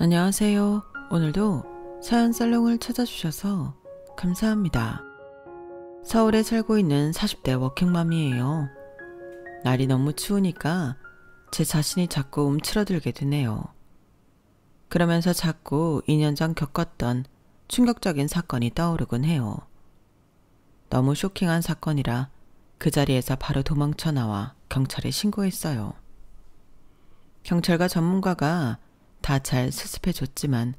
안녕하세요. 오늘도 사연 살롱을 찾아주셔서 감사합니다. 서울에 살고 있는 40대 워킹맘이에요. 날이 너무 추우니까 제 자신이 자꾸 움츠러들게 되네요. 그러면서 자꾸 2년 전 겪었던 충격적인 사건이 떠오르곤 해요. 너무 쇼킹한 사건이라 그 자리에서 바로 도망쳐 나와 경찰에 신고했어요. 경찰과 전문가가 다 잘 수습해줬지만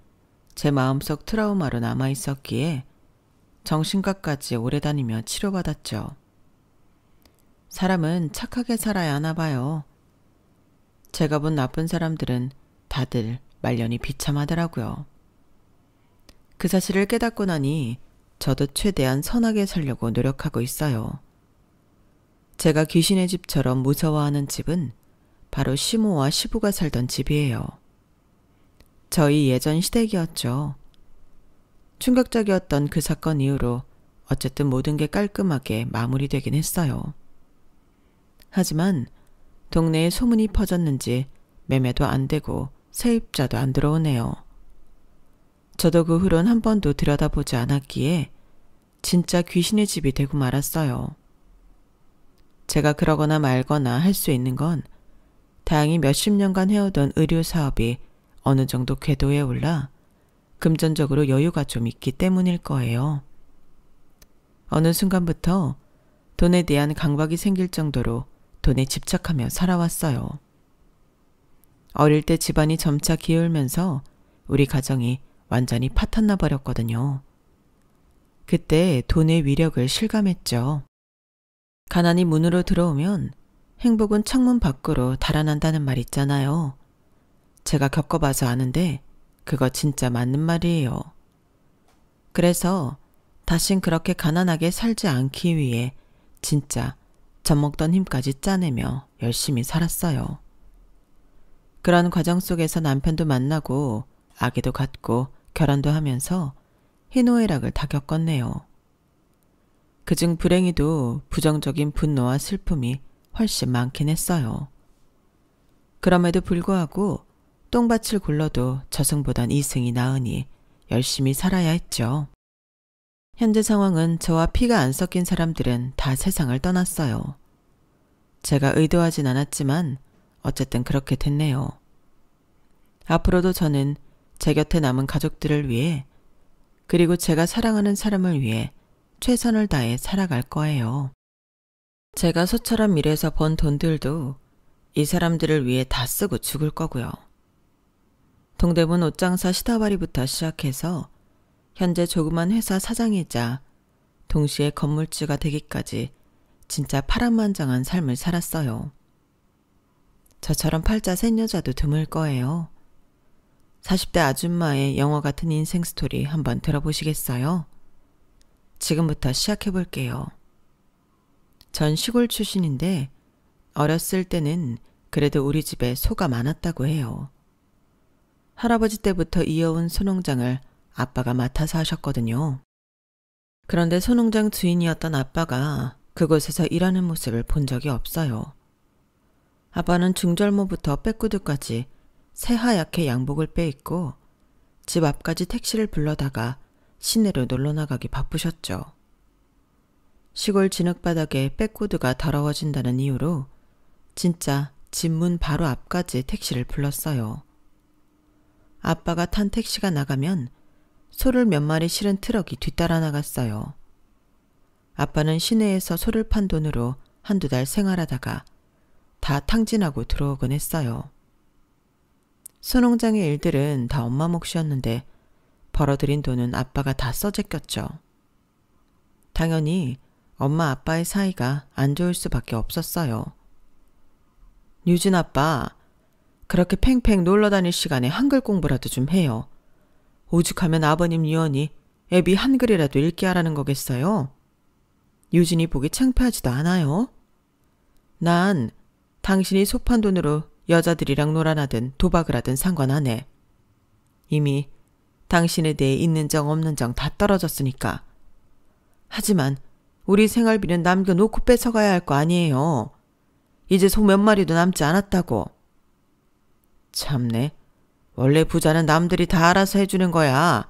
제 마음속 트라우마로 남아있었기에 정신과까지 오래 다니며 치료받았죠. 사람은 착하게 살아야 하나 봐요. 제가 본 나쁜 사람들은 다들 말년이 비참하더라고요. 그 사실을 깨닫고 나니 저도 최대한 선하게 살려고 노력하고 있어요. 제가 귀신의 집처럼 무서워하는 집은 바로 시모와 시부가 살던 집이에요. 저희 예전 시댁이었죠. 충격적이었던 그 사건 이후로 어쨌든 모든 게 깔끔하게 마무리되긴 했어요. 하지만 동네에 소문이 퍼졌는지 매매도 안 되고 세입자도 안 들어오네요. 저도 그 후론 한 번도 들여다보지 않았기에 진짜 귀신의 집이 되고 말았어요. 제가 그러거나 말거나 할 수 있는 건 다행히 몇십 년간 해오던 의료 사업이 어느 정도 궤도에 올라 금전적으로 여유가 좀 있기 때문일 거예요. 어느 순간부터 돈에 대한 강박이 생길 정도로 돈에 집착하며 살아왔어요. 어릴 때 집안이 점차 기울면서 우리 가정이 완전히 파탄나 버렸거든요. 그때 돈의 위력을 실감했죠. 가난이 문으로 들어오면 행복은 창문 밖으로 달아난다는 말 있잖아요. 제가 겪어봐서 아는데 그거 진짜 맞는 말이에요. 그래서 다신 그렇게 가난하게 살지 않기 위해 진짜 젖먹던 힘까지 짜내며 열심히 살았어요. 그런 과정 속에서 남편도 만나고 아기도 갖고 결혼도 하면서 희노애락을 다 겪었네요. 그중 불행히도 부정적인 분노와 슬픔이 훨씬 많긴 했어요. 그럼에도 불구하고 똥밭을 굴러도 저승보단 이승이 나으니 열심히 살아야 했죠. 현재 상황은 저와 피가 안 섞인 사람들은 다 세상을 떠났어요. 제가 의도하진 않았지만 어쨌든 그렇게 됐네요. 앞으로도 저는 제 곁에 남은 가족들을 위해 그리고 제가 사랑하는 사람을 위해 최선을 다해 살아갈 거예요. 제가 소처럼 일해서 번 돈들도 이 사람들을 위해 다 쓰고 죽을 거고요. 동대문 옷장사 시다바리부터 시작해서 현재 조그만 회사 사장이자 동시에 건물주가 되기까지 진짜 파란만장한 삶을 살았어요. 저처럼 팔자 센 여자도 드물 거예요. 40대 아줌마의 영화 같은 인생 스토리 한번 들어보시겠어요? 지금부터 시작해볼게요. 전 시골 출신인데 어렸을 때는 그래도 우리 집에 소가 많았다고 해요. 할아버지 때부터 이어온 소농장을 아빠가 맡아서 하셨거든요. 그런데 소농장 주인이었던 아빠가 그곳에서 일하는 모습을 본 적이 없어요. 아빠는 중절모부터 빼꾸드까지 새하얗게 양복을 빼입고 집 앞까지 택시를 불러다가 시내로 놀러 나가기 바쁘셨죠. 시골 진흙바닥에 빼꾸드가 더러워진다는 이유로 진짜 집 문 바로 앞까지 택시를 불렀어요. 아빠가 탄 택시가 나가면 소를 몇 마리 실은 트럭이 뒤따라 나갔어요. 아빠는 시내에서 소를 판 돈으로 한두 달 생활하다가 다 탕진하고 들어오곤 했어요. 소농장의 일들은 다 엄마 몫이었는데 벌어들인 돈은 아빠가 다 써제꼈죠. 당연히 엄마 아빠의 사이가 안 좋을 수밖에 없었어요. 유진 아빠, 그렇게 팽팽 놀러 다닐 시간에 한글 공부라도 좀 해요. 오죽하면 아버님 유언이 애비 한글이라도 읽게 하라는 거겠어요? 유진이 보기 창피하지도 않아요? 난 당신이 소판 돈으로 여자들이랑 놀아나든 도박을 하든 상관 안 해. 이미 당신에 대해 있는 정 없는 정 다 떨어졌으니까. 하지만 우리 생활비는 남겨놓고 뺏어가야 할 거 아니에요. 이제 소 몇 마리도 남지 않았다고. 참네. 원래 부자는 남들이 다 알아서 해주는 거야.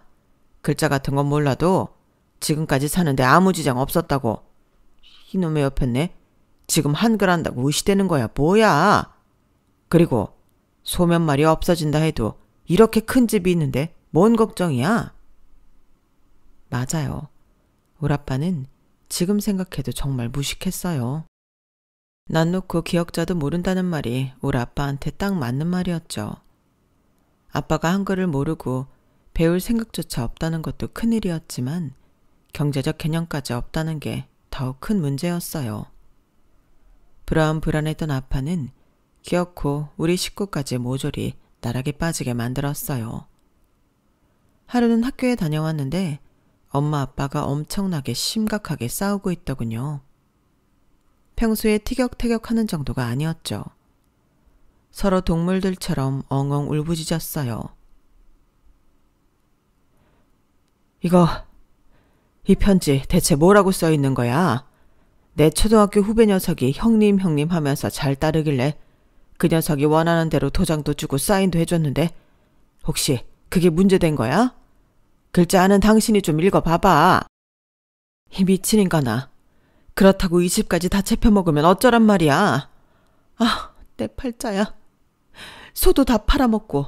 글자 같은 건 몰라도 지금까지 사는데 아무 지장 없었다고. 이놈의 옆였네. 지금 한글 한다고 의시되는 거야. 뭐야. 그리고 소면말이 없어진다 해도 이렇게 큰 집이 있는데 뭔 걱정이야? 맞아요. 우리 아빠는 지금 생각해도 정말 무식했어요. 난 놓고 기억자도 모른다는 말이 우리 아빠한테 딱 맞는 말이었죠. 아빠가 한글을 모르고 배울 생각조차 없다는 것도 큰일이었지만 경제적 개념까지 없다는 게 더욱 큰 문제였어요. 불안불안했던 아빠는 기어코 우리 식구까지 모조리 나락에 빠지게 만들었어요. 하루는 학교에 다녀왔는데 엄마 아빠가 엄청나게 심각하게 싸우고 있더군요. 평소에 티격태격하는 정도가 아니었죠. 서로 동물들처럼 엉엉 울부짖었어요. 이 편지 대체 뭐라고 써 있는 거야? 내 초등학교 후배 녀석이 형님 하면서 잘 따르길래 그 녀석이 원하는 대로 도장도 주고 사인도 해줬는데 혹시 그게 문제된 거야? 글자 아는 당신이 좀 읽어봐봐. 이 미친 인간아. 그렇다고 이 집까지 다 채펴먹으면 어쩌란 말이야. 아, 내 팔자야. 소도 다 팔아먹고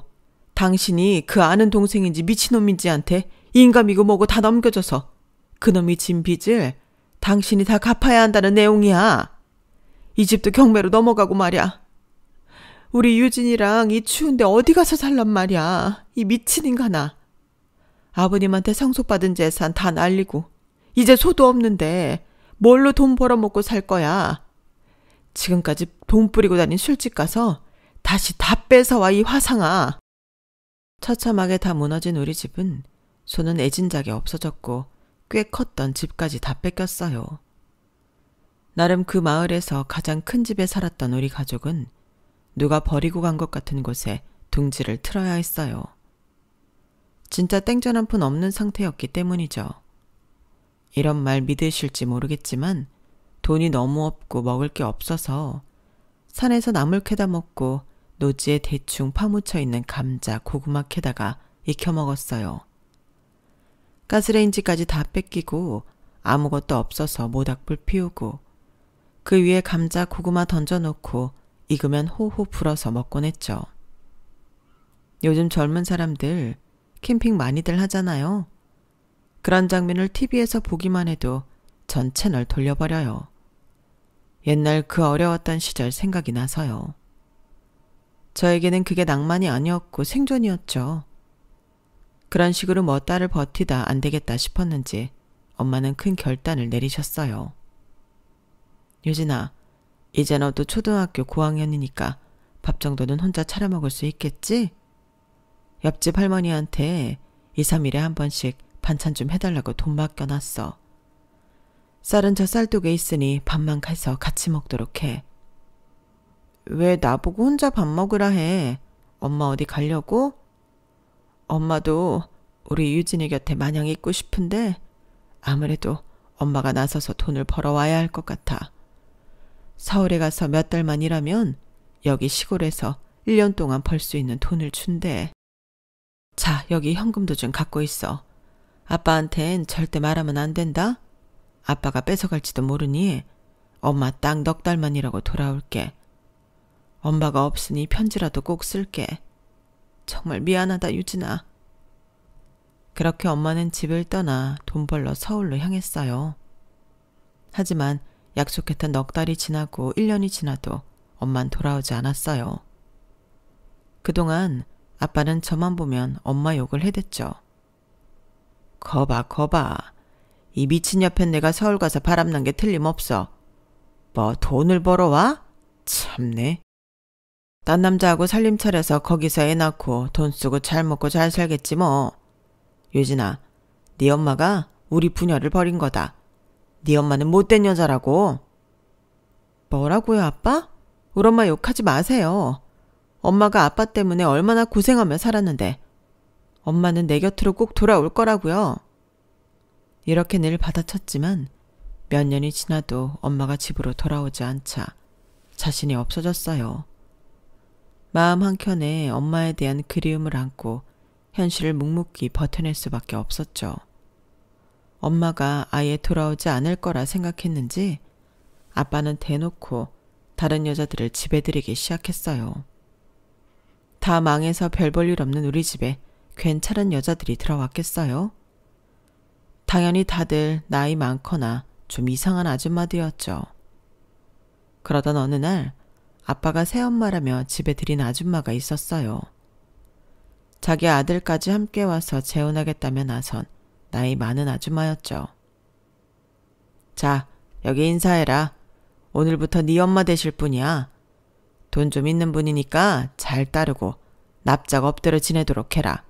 당신이 그 아는 동생인지 미친놈인지한테 인감이고 뭐고 다 넘겨줘서 그놈이 진 빚을 당신이 다 갚아야 한다는 내용이야. 이 집도 경매로 넘어가고 말이야. 우리 유진이랑 이 추운데 어디 가서 살란 말이야. 이 미친 인간아. 아버님한테 상속받은 재산 다 날리고 이제 소도 없는데 뭘로 돈 벌어먹고 살 거야. 지금까지 돈 뿌리고 다닌 술집 가서 다시 다 뺏어와 이 화상아. 처참하게 다 무너진 우리 집은 소는 애진작이 없어졌고 꽤 컸던 집까지 다 뺏겼어요. 나름 그 마을에서 가장 큰 집에 살았던 우리 가족은 누가 버리고 간 것 같은 곳에 둥지를 틀어야 했어요. 진짜 땡전 한 푼 없는 상태였기 때문이죠. 이런 말 믿으실지 모르겠지만 돈이 너무 없고 먹을 게 없어서 산에서 나물 캐다 먹고 노지에 대충 파묻혀 있는 감자, 고구마 캐다가 익혀 먹었어요. 가스레인지까지 다 뺏기고 아무것도 없어서 모닥불 피우고 그 위에 감자, 고구마 던져놓고 익으면 호호 불어서 먹곤 했죠. 요즘 젊은 사람들 캠핑 많이들 하잖아요. 그런 장면을 TV에서 보기만 해도 전 채널 돌려버려요. 옛날 그 어려웠던 시절 생각이 나서요. 저에게는 그게 낭만이 아니었고 생존이었죠. 그런 식으로 몇 달을 버티다 안 되겠다 싶었는지 엄마는 큰 결단을 내리셨어요. 유진아, 이제 너도 초등학교 고학년이니까 밥 정도는 혼자 차려 먹을 수 있겠지? 옆집 할머니한테 2, 3일에 한 번씩 반찬 좀 해달라고 돈 맡겨놨어. 쌀은 저 쌀독에 있으니 밥만 가서 같이 먹도록 해. 왜 나보고 혼자 밥 먹으라 해? 엄마 어디 가려고? 엄마도 우리 유진이 곁에 마냥 있고 싶은데 아무래도 엄마가 나서서 돈을 벌어와야 할 것 같아. 서울에 가서 몇 달만 일하면 여기 시골에서 1년 동안 벌 수 있는 돈을 준대. 자, 여기 현금도 좀 갖고 있어. 아빠한텐 절대 말하면 안 된다. 아빠가 뺏어갈지도 모르니 엄마 딱 넉 달만 일하고 돌아올게. 엄마가 없으니 편지라도 꼭 쓸게. 정말 미안하다, 유진아. 그렇게 엄마는 집을 떠나 돈 벌러 서울로 향했어요. 하지만 약속했던 넉 달이 지나고 1년이 지나도 엄만 돌아오지 않았어요. 그동안 아빠는 저만 보면 엄마 욕을 해댔죠. 거봐. 이 미친 옆엔 내가 서울 가서 바람난 게 틀림없어. 뭐 돈을 벌어와? 참네. 딴 남자하고 살림 차려서 거기서 애 낳고 돈 쓰고 잘 먹고 잘 살겠지 뭐. 유진아, 네 엄마가 우리 부녀를 버린 거다. 네 엄마는 못된 여자라고. 뭐라고요, 아빠? 우리 엄마 욕하지 마세요. 엄마가 아빠 때문에 얼마나 고생하며 살았는데 엄마는 내 곁으로 꼭 돌아올 거라고요. 이렇게 늘 받아쳤지만 몇 년이 지나도 엄마가 집으로 돌아오지 않자 자신이 없어졌어요. 마음 한켠에 엄마에 대한 그리움을 안고 현실을 묵묵히 버텨낼 수밖에 없었죠. 엄마가 아예 돌아오지 않을 거라 생각했는지 아빠는 대놓고 다른 여자들을 집에 들이기 시작했어요. 다 망해서 별 볼 일 없는 우리 집에 괜찮은 여자들이 들어왔겠어요? 당연히 다들 나이 많거나 좀 이상한 아줌마들이었죠. 그러던 어느 날 아빠가 새엄마라며 집에 들인 아줌마가 있었어요. 자기 아들까지 함께 와서 재혼하겠다며 나선 나이 많은 아줌마였죠. 자, 여기 인사해라. 오늘부터 네 엄마 되실 분이야. 돈 좀 있는 분이니까 잘 따르고 납작 엎드려 지내도록 해라.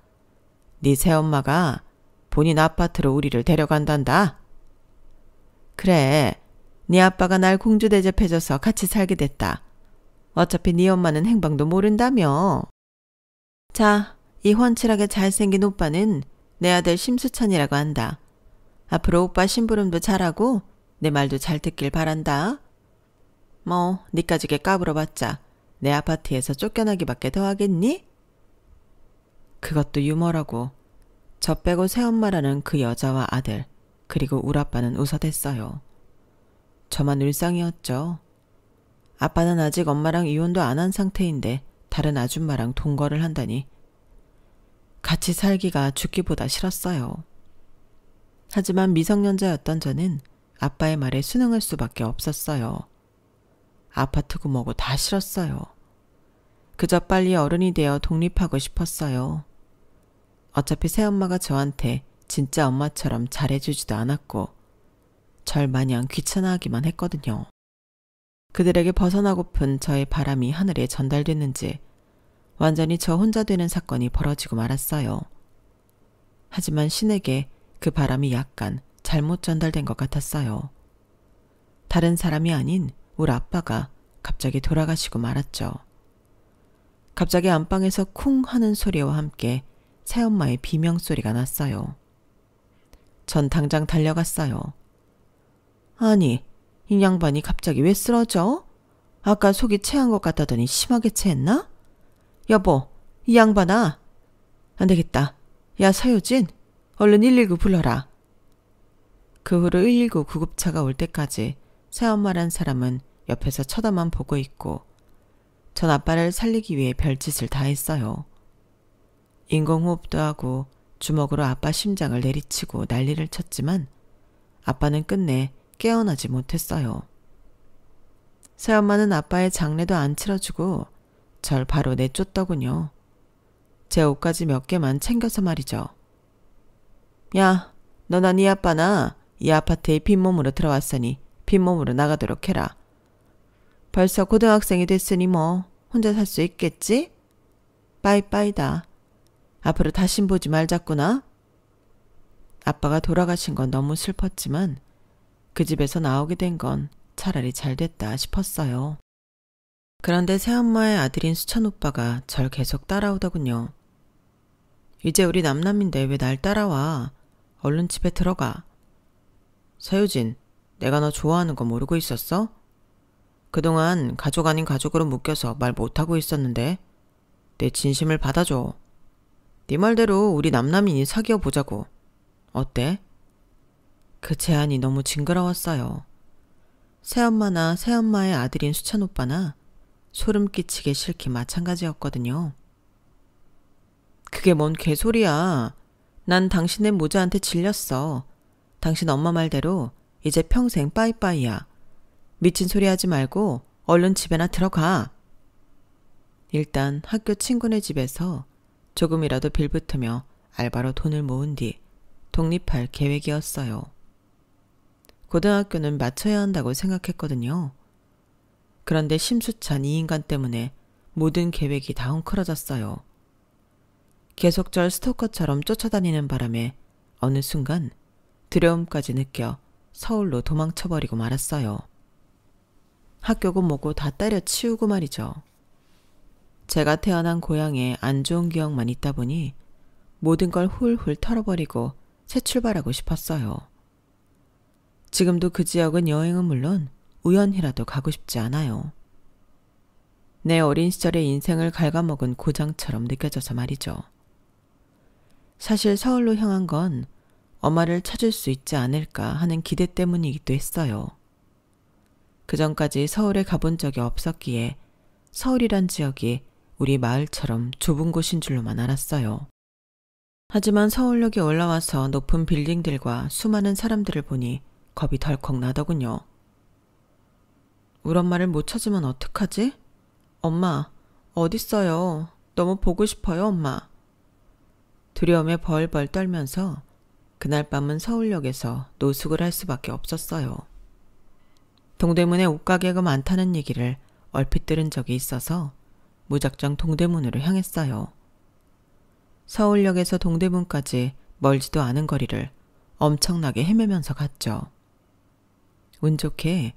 네 새엄마가 본인 아파트로 우리를 데려간단다. 그래, 네 아빠가 날 공주 대접해줘서 같이 살게 됐다. 어차피 네 엄마는 행방도 모른다며. 자, 이 훤칠하게 잘생긴 오빠는 내 아들 심수찬이라고 한다. 앞으로 오빠 심부름도 잘하고 내 말도 잘 듣길 바란다. 뭐 니까지게 까불어봤자 내 아파트에서 쫓겨나기밖에 더 하겠니? 그것도 유머라고 저 빼고 새엄마라는 그 여자와 아들 그리고 우리 아빠는 웃어댔어요. 저만 울상이었죠. 아빠는 아직 엄마랑 이혼도 안 한 상태인데 다른 아줌마랑 동거를 한다니 같이 살기가 죽기보다 싫었어요. 하지만 미성년자였던 저는 아빠의 말에 순응할 수밖에 없었어요. 아파트고 뭐고 다 싫었어요. 그저 빨리 어른이 되어 독립하고 싶었어요. 어차피 새엄마가 저한테 진짜 엄마처럼 잘해주지도 않았고 절 마냥 귀찮아하기만 했거든요. 그들에게 벗어나고픈 저의 바람이 하늘에 전달됐는지 완전히 저 혼자 되는 사건이 벌어지고 말았어요. 하지만 신에게 그 바람이 약간 잘못 전달된 것 같았어요. 다른 사람이 아닌 우리 아빠가 갑자기 돌아가시고 말았죠. 갑자기 안방에서 쿵 하는 소리와 함께 새엄마의 비명소리가 났어요. 전 당장 달려갔어요. 아니, 이 양반이 갑자기 왜 쓰러져? 아까 속이 체한 것 같다더니 심하게 체했나? 여보, 이 양반아. 안 되겠다. 야, 서효진, 얼른 119 불러라. 그 후로 119 구급차가 올 때까지 새엄마란 사람은 옆에서 쳐다만 보고 있고 전 아빠를 살리기 위해 별짓을 다 했어요. 인공호흡도 하고 주먹으로 아빠 심장을 내리치고 난리를 쳤지만 아빠는 끝내 깨어나지 못했어요. 새엄마는 아빠의 장례도 안 치러주고 절 바로 내쫓더군요. 제 옷까지 몇 개만 챙겨서 말이죠. 야, 너나 네 아빠나 이 아파트에 빈몸으로 들어왔으니 빈몸으로 나가도록 해라. 벌써 고등학생이 됐으니 뭐 혼자 살 수 있겠지? 빠이빠이다. 앞으로 다신 보지 말자꾸나. 아빠가 돌아가신 건 너무 슬펐지만 그 집에서 나오게 된 건 차라리 잘 됐다 싶었어요. 그런데 새엄마의 아들인 수찬 오빠가 절 계속 따라오더군요. 이제 우리 남남인데 왜 날 따라와? 얼른 집에 들어가. 서유진, 내가 너 좋아하는 거 모르고 있었어? 그동안 가족 아닌 가족으로 묶여서 말 못하고 있었는데 내 진심을 받아줘. 네 말대로 우리 남남인이 사귀어 보자고. 어때? 그 제안이 너무 징그러웠어요. 새엄마나 새엄마의 아들인 수찬 오빠나 소름 끼치게 싫기 마찬가지였거든요. 그게 뭔 개소리야. 난 당신네 모자한테 질렸어. 당신 엄마 말대로 이제 평생 빠이빠이야. 미친 소리 하지 말고 얼른 집에나 들어가. 일단 학교 친구네 집에서 조금이라도 빌붙으며 알바로 돈을 모은 뒤 독립할 계획이었어요. 고등학교는 마쳐야 한다고 생각했거든요. 그런데 심수찬 이 인간 때문에 모든 계획이 다 헝클어졌어요. 계속 절 스토커처럼 쫓아다니는 바람에 어느 순간 두려움까지 느껴 서울로 도망쳐버리고 말았어요. 학교고 뭐고 다 때려치우고 말이죠. 제가 태어난 고향에 안 좋은 기억만 있다 보니 모든 걸 훌훌 털어버리고 새 출발하고 싶었어요. 지금도 그 지역은 여행은 물론 우연히라도 가고 싶지 않아요. 내 어린 시절의 인생을 갉아먹은 고장처럼 느껴져서 말이죠. 사실 서울로 향한 건 엄마를 찾을 수 있지 않을까 하는 기대 때문이기도 했어요. 그전까지 서울에 가본 적이 없었기에 서울이란 지역이 우리 마을처럼 좁은 곳인 줄로만 알았어요. 하지만 서울역에 올라와서 높은 빌딩들과 수많은 사람들을 보니 겁이 덜컥 나더군요. 우리 엄마를 못 찾으면 어떡하지? 엄마, 어딨어요? 너무 보고 싶어요, 엄마. 두려움에 벌벌 떨면서 그날 밤은 서울역에서 노숙을 할 수밖에 없었어요. 동대문에 옷가게가 많다는 얘기를 얼핏 들은 적이 있어서 무작정 동대문으로 향했어요. 서울역에서 동대문까지 멀지도 않은 거리를 엄청나게 헤매면서 갔죠. 운 좋게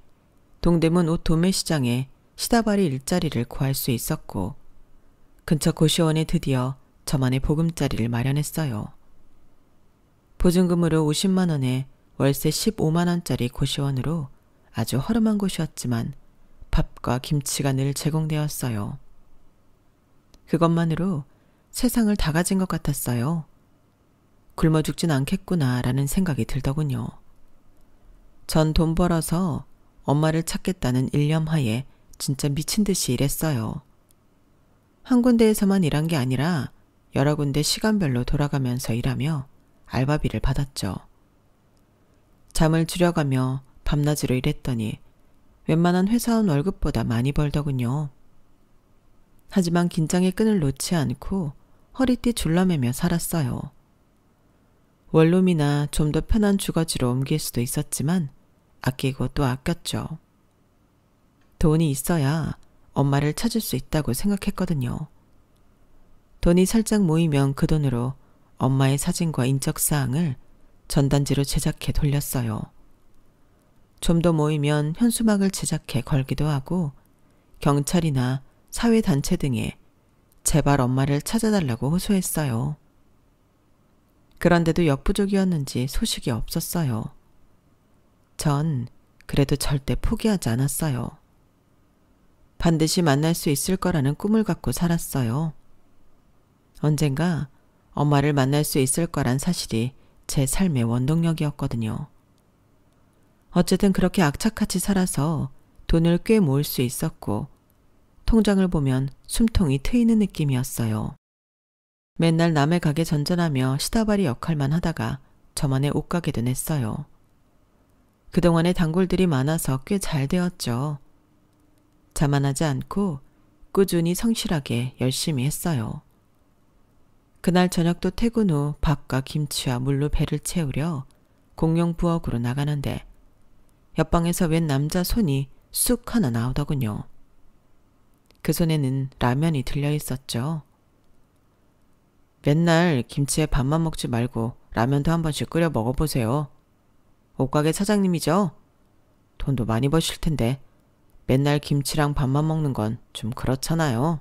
동대문 옷 도매시장에 시다발이 일자리를 구할 수 있었고 근처 고시원에 드디어 저만의 보금자리를 마련했어요. 보증금으로 50만 원에 월세 15만 원짜리 고시원으로 아주 허름한 곳이었지만 밥과 김치가 늘 제공되었어요. 그것만으로 세상을 다 가진 것 같았어요. 굶어 죽진 않겠구나라는 생각이 들더군요. 전 돈 벌어서 엄마를 찾겠다는 일념하에 진짜 미친 듯이 일했어요. 한 군데에서만 일한 게 아니라 여러 군데 시간별로 돌아가면서 일하며 알바비를 받았죠. 잠을 줄여가며 밤낮으로 일했더니 웬만한 회사원 월급보다 많이 벌더군요. 하지만 긴장의 끈을 놓지 않고 허리띠 졸라매며 살았어요. 원룸이나 좀 더 편한 주거지로 옮길 수도 있었지만 아끼고 또 아꼈죠. 돈이 있어야 엄마를 찾을 수 있다고 생각했거든요. 돈이 살짝 모이면 그 돈으로 엄마의 사진과 인적사항을 전단지로 제작해 돌렸어요. 좀 더 모이면 현수막을 제작해 걸기도 하고 경찰이나 사회단체 등에 제발 엄마를 찾아달라고 호소했어요. 그런데도 역부족이었는지 소식이 없었어요. 전 그래도 절대 포기하지 않았어요. 반드시 만날 수 있을 거라는 꿈을 갖고 살았어요. 언젠가 엄마를 만날 수 있을 거란 사실이 제 삶의 원동력이었거든요. 어쨌든 그렇게 악착같이 살아서 돈을 꽤 모을 수 있었고 통장을 보면 숨통이 트이는 느낌이었어요. 맨날 남의 가게 전전하며 시다발이 역할만 하다가 저만의 옷가게도 냈어요. 그동안에 단골들이 많아서 꽤 잘 되었죠. 자만하지 않고 꾸준히 성실하게 열심히 했어요. 그날 저녁도 퇴근 후 밥과 김치와 물로 배를 채우려 공용 부엌으로 나가는데 옆방에서 웬 남자 손이 쑥 하나 나오더군요. 그 손에는 라면이 들려 있었죠. 맨날 김치에 밥만 먹지 말고 라면도 한 번씩 끓여 먹어보세요. 옷가게 사장님이죠? 돈도 많이 버실 텐데 맨날 김치랑 밥만 먹는 건 좀 그렇잖아요.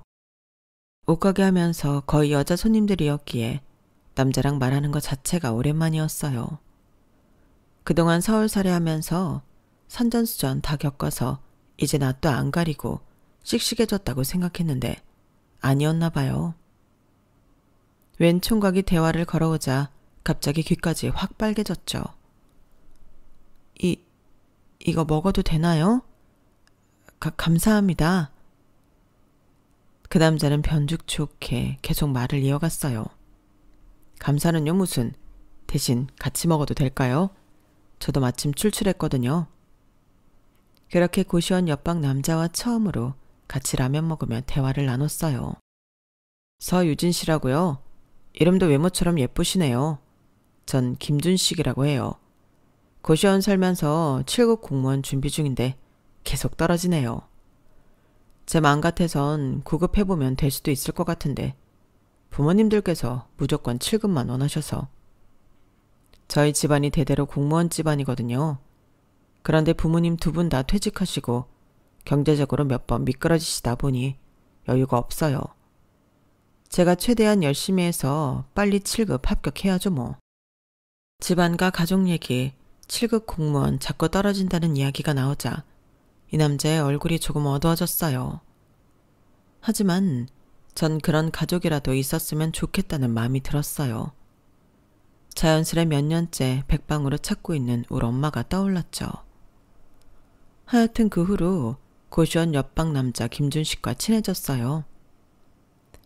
옷가게 하면서 거의 여자 손님들이었기에 남자랑 말하는 것 자체가 오랜만이었어요. 그동안 서울살이 하면서 산전수전 다 겪어서 이제 낯도 안 가리고 씩씩해졌다고 생각했는데 아니었나 봐요. 웬 총각이 대화를 걸어오자 갑자기 귀까지 확 빨개졌죠. 이거 먹어도 되나요? 감사합니다. 그 남자는 변죽 좋게 계속 말을 이어갔어요. 감사는요 무슨. 대신 같이 먹어도 될까요? 저도 마침 출출했거든요. 그렇게 고시원 옆방 남자와 처음으로 같이 라면 먹으며 대화를 나눴어요. 서유진 씨라고요? 이름도 외모처럼 예쁘시네요. 전 김준식이라고 해요. 고시원 살면서 7급 공무원 준비 중인데 계속 떨어지네요. 제 마음 같아선 9급 해보면 될 수도 있을 것 같은데 부모님들께서 무조건 7급만 원하셔서. 저희 집안이 대대로 공무원 집안이거든요. 그런데 부모님 두 분 다 퇴직하시고 경제적으로 몇 번 미끄러지시다 보니 여유가 없어요. 제가 최대한 열심히 해서 빨리 7급 합격해야죠 뭐. 집안과 가족 얘기, 7급 공무원 자꾸 떨어진다는 이야기가 나오자 이 남자의 얼굴이 조금 어두워졌어요. 하지만 전 그런 가족이라도 있었으면 좋겠다는 마음이 들었어요. 자연스레 몇 년째 백방으로 찾고 있는 우리 엄마가 떠올랐죠. 하여튼 그 후로 고시원 옆방 남자 김준식과 친해졌어요.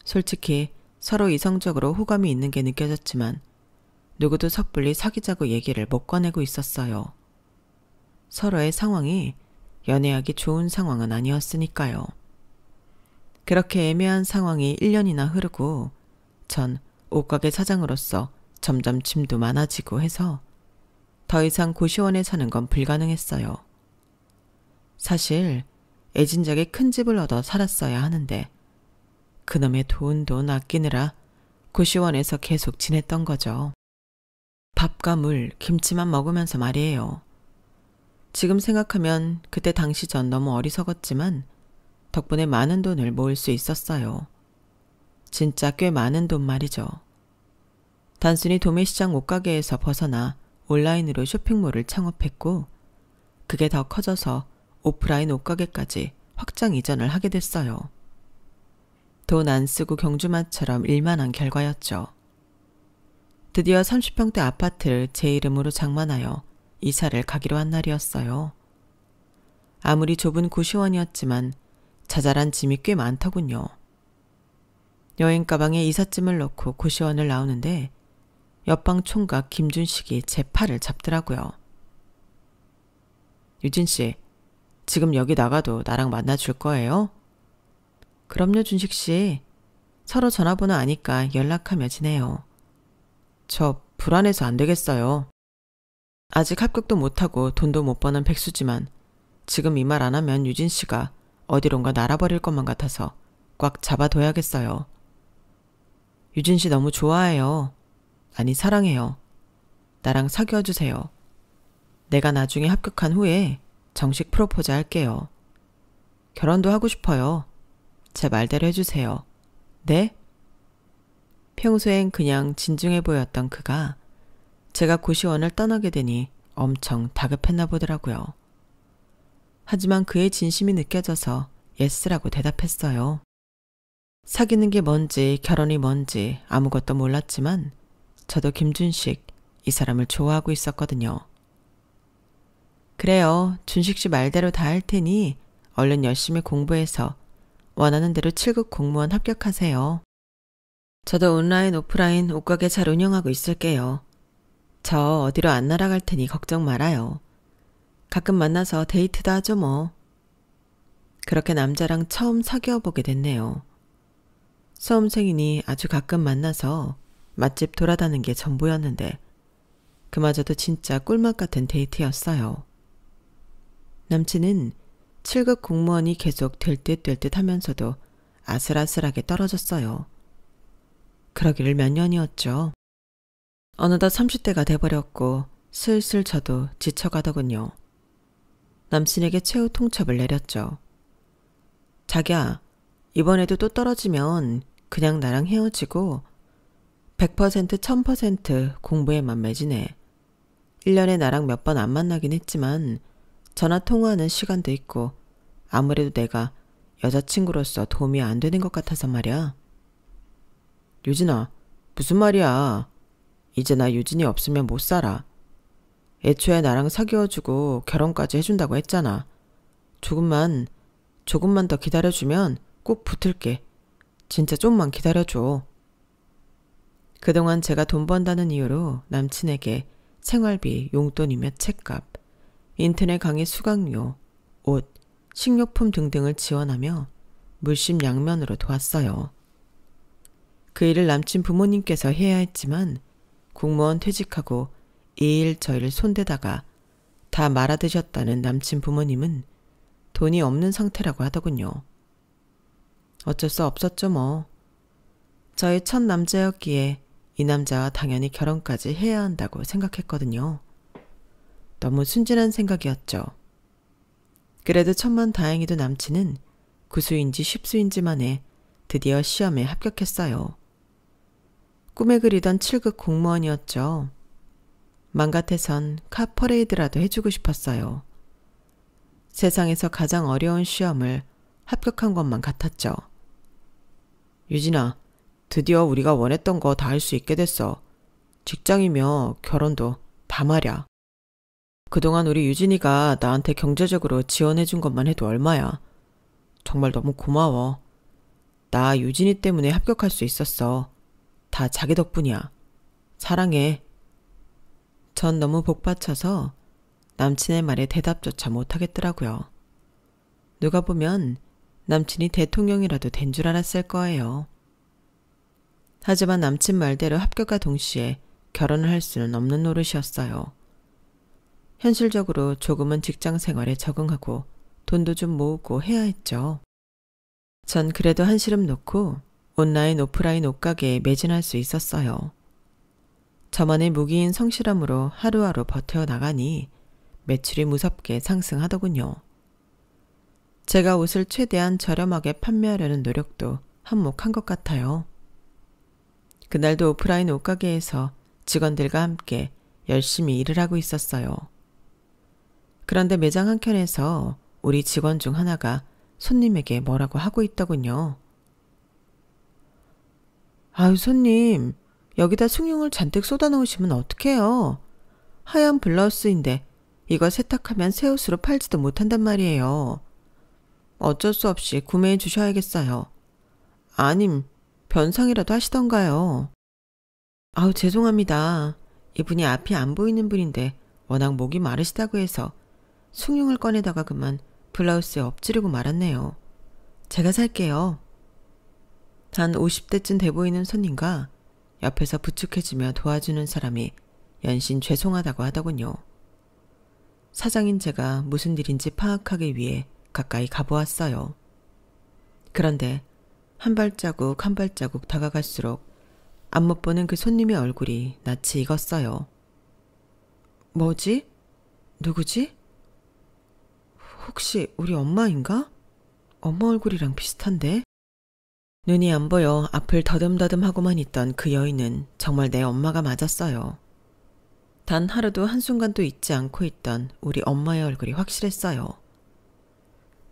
솔직히 서로 이성적으로 호감이 있는 게 느껴졌지만 누구도 섣불리 사귀자고 얘기를 못 꺼내고 있었어요. 서로의 상황이 연애하기 좋은 상황은 아니었으니까요. 그렇게 애매한 상황이 1년이나 흐르고 전 옷가게 사장으로서 점점 짐도 많아지고 해서 더 이상 고시원에 사는 건 불가능했어요. 사실 애진작에 큰 집을 얻어 살았어야 하는데 그놈의 돈 아끼느라 고시원에서 계속 지냈던 거죠. 밥과 물, 김치만 먹으면서 말이에요. 지금 생각하면 그때 당시 전 너무 어리석었지만 덕분에 많은 돈을 모을 수 있었어요. 진짜 꽤 많은 돈 말이죠. 단순히 도매시장 옷가게에서 벗어나 온라인으로 쇼핑몰을 창업했고 그게 더 커져서 오프라인 옷가게까지 확장 이전을 하게 됐어요. 돈 안 쓰고 경주마처럼 일만 한 결과였죠. 드디어 30평대 아파트를 제 이름으로 장만하여 이사를 가기로 한 날이었어요. 아무리 좁은 고시원이었지만 자잘한 짐이 꽤 많더군요. 여행 가방에 이삿짐을 넣고 고시원을 나오는데 옆방 총각 김준식이 제 팔을 잡더라고요. 유진 씨, 지금 여기 나가도 나랑 만나줄 거예요? 그럼요, 준식 씨. 서로 전화번호 아니까 연락하며 지내요. 저 불안해서 안 되겠어요. 아직 합격도 못하고 돈도 못 버는 백수지만 지금 이 말 안 하면 유진 씨가 어디론가 날아버릴 것만 같아서 꽉 잡아둬야겠어요. 유진 씨 너무 좋아해요. 아니 사랑해요. 나랑 사귀어 주세요. 내가 나중에 합격한 후에 정식 프로포즈 할게요. 결혼도 하고 싶어요. 제 말대로 해주세요. 네? 평소엔 그냥 진중해 보였던 그가 제가 고시원을 떠나게 되니 엄청 다급했나 보더라고요. 하지만 그의 진심이 느껴져서 예스라고 대답했어요. 사귀는 게 뭔지 결혼이 뭔지 아무것도 몰랐지만 저도 김준식 이 사람을 좋아하고 있었거든요. 그래요. 준식 씨 말대로 다 할 테니 얼른 열심히 공부해서 원하는 대로 7급 공무원 합격하세요. 저도 온라인 오프라인 옷가게 잘 운영하고 있을게요. 저 어디로 안 날아갈 테니 걱정 말아요. 가끔 만나서 데이트도 하죠 뭐. 그렇게 남자랑 처음 사귀어 보게 됐네요. 수험생이니 아주 가끔 만나서 맛집 돌아다니는 게 전부였는데 그마저도 진짜 꿀맛 같은 데이트였어요. 남친은 7급 공무원이 계속 될 듯 하면서도 아슬아슬하게 떨어졌어요. 그러기를 몇 년이었죠. 어느덧 30대가 돼버렸고 슬슬 저도 지쳐가더군요. 남친에게 최후 통첩을 내렸죠. 자기야, 이번에도 또 떨어지면 그냥 나랑 헤어지고 100% 1000% 공부에만 매진해. 1년에 나랑 몇 번 안 만나긴 했지만 전화 통화하는 시간도 있고 아무래도 내가 여자친구로서 도움이 안 되는 것 같아서 말이야. 유진아, 무슨 말이야. 이제 나 유진이 없으면 못 살아. 애초에 나랑 사귀어주고 결혼까지 해준다고 했잖아. 조금만 더 기다려주면 꼭 붙을게. 진짜 좀만 기다려줘. 그동안 제가 돈 번다는 이유로 남친에게 생활비, 용돈이며 책값, 인터넷 강의 수강료, 옷, 식료품 등등을 지원하며 물심양면으로 도왔어요. 그 일을 남친 부모님께서 해야 했지만 공무원 퇴직하고 이 일 저 일 손대다가 다 말아드셨다는 남친 부모님은 돈이 없는 상태라고 하더군요. 어쩔 수 없었죠 뭐. 저의 첫 남자였기에 이 남자와 당연히 결혼까지 해야 한다고 생각했거든요. 너무 순진한 생각이었죠. 그래도 천만다행히도 남친은 구수인지 십수인지 만에 드디어 시험에 합격했어요. 꿈에 그리던 7급 공무원이었죠. 맘 같아선 카 퍼레이드라도 해주고 싶었어요. 세상에서 가장 어려운 시험을 합격한 것만 같았죠. 유진아, 드디어 우리가 원했던 거 다 할 수 있게 됐어. 직장이며 결혼도 다 말야. 그동안 우리 유진이가 나한테 경제적으로 지원해준 것만 해도 얼마야. 정말 너무 고마워. 나 유진이 때문에 합격할 수 있었어. 다 자기 덕분이야. 사랑해. 전 너무 복받쳐서 남친의 말에 대답조차 못하겠더라고요. 누가 보면 남친이 대통령이라도 된 줄 알았을 거예요. 하지만 남친 말대로 합격과 동시에 결혼을 할 수는 없는 노릇이었어요. 현실적으로 조금은 직장 생활에 적응하고 돈도 좀 모으고 해야 했죠. 전 그래도 한시름 놓고 온라인 오프라인 옷가게에 매진할 수 있었어요. 저만의 무기인 성실함으로 하루하루 버텨나가니 매출이 무섭게 상승하더군요. 제가 옷을 최대한 저렴하게 판매하려는 노력도 한몫한 것 같아요. 그날도 오프라인 옷가게에서 직원들과 함께 열심히 일을 하고 있었어요. 그런데 매장 한켠에서 우리 직원 중 하나가 손님에게 뭐라고 하고 있더군요. 아유, 손님, 여기다 숭늉을 잔뜩 쏟아 놓으시면 어떡해요? 하얀 블라우스인데 이거 세탁하면 새 옷으로 팔지도 못한단 말이에요. 어쩔 수 없이 구매해 주셔야겠어요. 아님 변상이라도 하시던가요. 아우, 죄송합니다. 이분이 앞이 안 보이는 분인데 워낙 목이 마르시다고 해서 숭늉을 꺼내다가 그만 블라우스에 엎지르고 말았네요. 제가 살게요. 한 50대쯤 돼 보이는 손님과 옆에서 부축해주며 도와주는 사람이 연신 죄송하다고 하더군요. 사장인 제가 무슨 일인지 파악하기 위해 가까이 가보았어요. 그런데 한 발자국 한 발자국 다가갈수록 안 못 보는 그 손님의 얼굴이 낯이 익었어요. 뭐지? 누구지? 혹시 우리 엄마인가? 엄마 얼굴이랑 비슷한데? 눈이 안 보여 앞을 더듬더듬하고만 있던 그 여인은 정말 내 엄마가 맞았어요. 단 하루도 한순간도 잊지 않고 있던 우리 엄마의 얼굴이 확실했어요.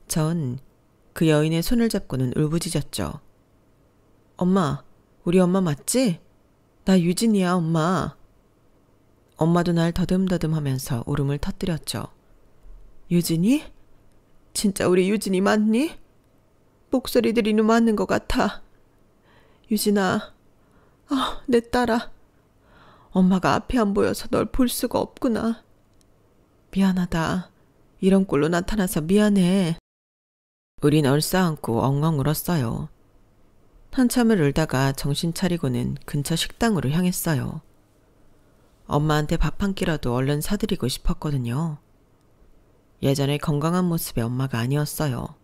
전 그 여인의 손을 잡고는 울부짖었죠. 엄마, 우리 엄마 맞지? 나 유진이야, 엄마. 엄마도 날 더듬더듬하면서 울음을 터뜨렸죠. 유진이? 진짜 우리 유진이 맞니? 목소리 들이는 맞는 것 같아. 유진아, 내 딸아. 엄마가 앞이 안 보여서 널 볼 수가 없구나. 미안하다. 이런 꼴로 나타나서 미안해. 우린 얼싸안고 엉엉 울었어요. 한참을 울다가 정신 차리고는 근처 식당으로 향했어요. 엄마한테 밥 한 끼라도 얼른 사드리고 싶었거든요. 예전에 건강한 모습의 엄마가 아니었어요.